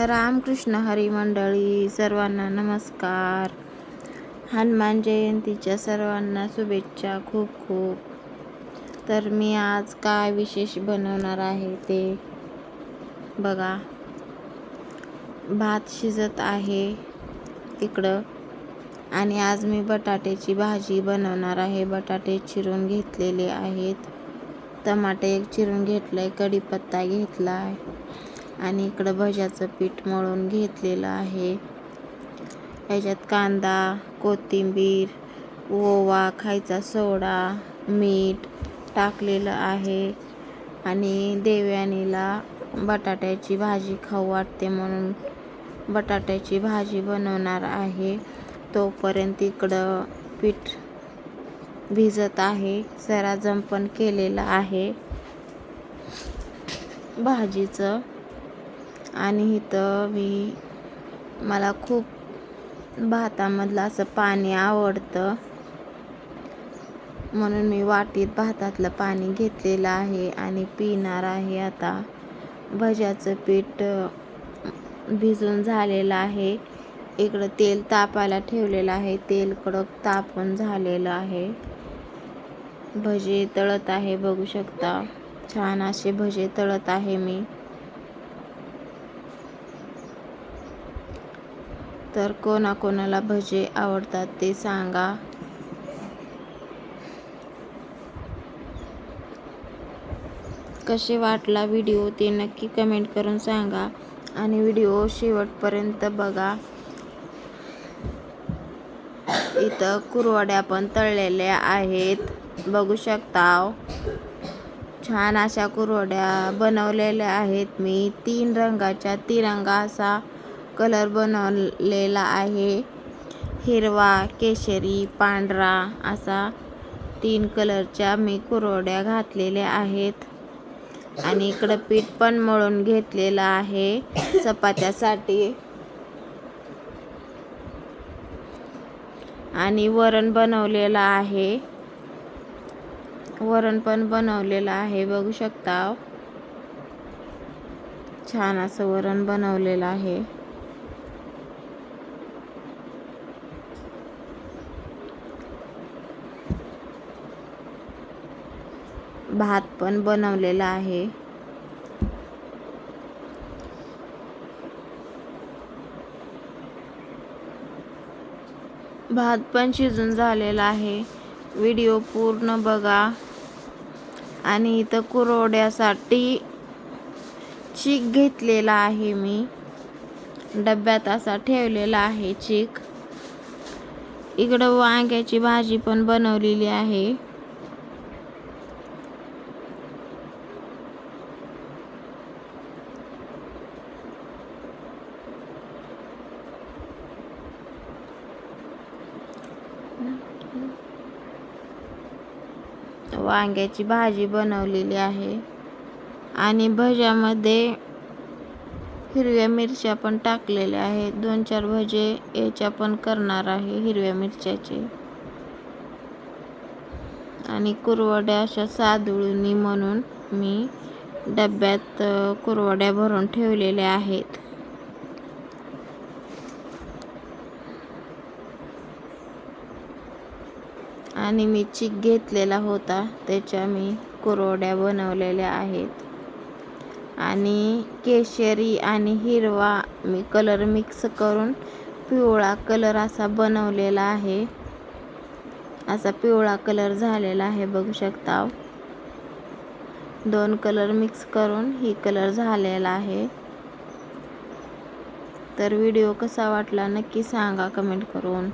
रामकृष्ण हरी मंडळी, सर्वांना नमस्कार. हनुमान जयंतीच्या सर्वांना शुभेच्छा खूप खूप. तर मी आज काय विशेष बनवणार आहे ते बघा. भात शिजत आहे इकडं आणि आज मी बटाट्याची भाजी बनवणार आहे. बटाटे चिरून घेतलेले आहेत, टमाटे एक चिरून घेतलंय, कढीपत्ता घेतला आहे आणि इकडं भज्याचं पीठ मळून घेतलेलं आहे. ह्याच्यात कांदा, कोथिंबीर, ओवा, खायचा सोडा, मीठ टाकलेलं आहे आणि देवयानीला बटाट्याची भाजी खाऊ वाटते म्हणून बटाट्याची भाजी बनवणार आहे. तोपर्यंत इकडं पीठ भिजत आहे, जरा जंपण केलेलं आहे भाजीचं. आणि इथं मला खूप भातामधलं असं पाणी आवडतं म्हणून मी वाटीत भातातलं पाणी घेतलेलं आहे आणि पिणार आहे. आता भज्याचं पीठ भिजून झालेलं आहे. इकडं तेल तापायला ठेवलेलं आहे, तेल कडक तापून झालेलं आहे. भजे तळत आहे, बघू शकता. छान असे भजे तळत आहे मी. तर कोणाकोणाला भजे आवडतात ते सांगा. कसे वाटला व्हिडिओ ते नक्की कमेंट करून सांगा आणि व्हिडिओ शेवटपर्यंत बघा. इथं कुरवड्या पण तळलेल्या आहेत, बघू शकता. छान अशा कुरवड्या बनवलेल्या आहेत मी. 3 रंगाच्या तिरंगा असा कलर बनवलेला आहे. हिरवा, केशरी, पांढरा असा 3 कलरच्या मी कुरवड्या घातलेल्या आहेत. आणि इकडं पीठ पण मळून घेतलेलं आहे चपात्यासाठी. आणि वरण बनवलेलं आहे, वरण पण बनवलेलं आहे, बघू शकता. छान असं वरण बनवलेलं आहे. भात पण बनवलेला आहे. भात पण शिजून झालेला आहे. व्हिडिओ पूर्ण बघा. आणि इथं कुरवड्यासाठी चीक घेतलेला आहे मी, डब्यात असा ठेवलेला आहे चीक. इकडं वांग्याची भाजी पण बनवलेली आहे. वांग्याची भाजी बनवलेली आहे आणि भज्यामध्ये हिरव्या मिरच्या पण टाकलेल्या आहेत. 2-4 भजे याच्या पण करणार आहे, हिरव्या मिरच्याचे. आणि कुरवड्या अशा साधुळणी म्हणून मी डब्यात कुरवड्या भरून ठेवलेल्या आहेत. आणि मी चीक घेतलेला होता, त्याच्या मी कुरवड्या बनवलेल्या आहेत. आणि केशरी आणि हिरवा मी कलर मिक्स करून पिवळा कलर असा बनवलेला आहे. असा पिवळा कलर झालेला आहे, बघू शकता. 2 कलर मिक्स करून ही कलर झालेला आहे. तर व्हिडिओ कसा वाटला नक्की सांगा कमेंट करून.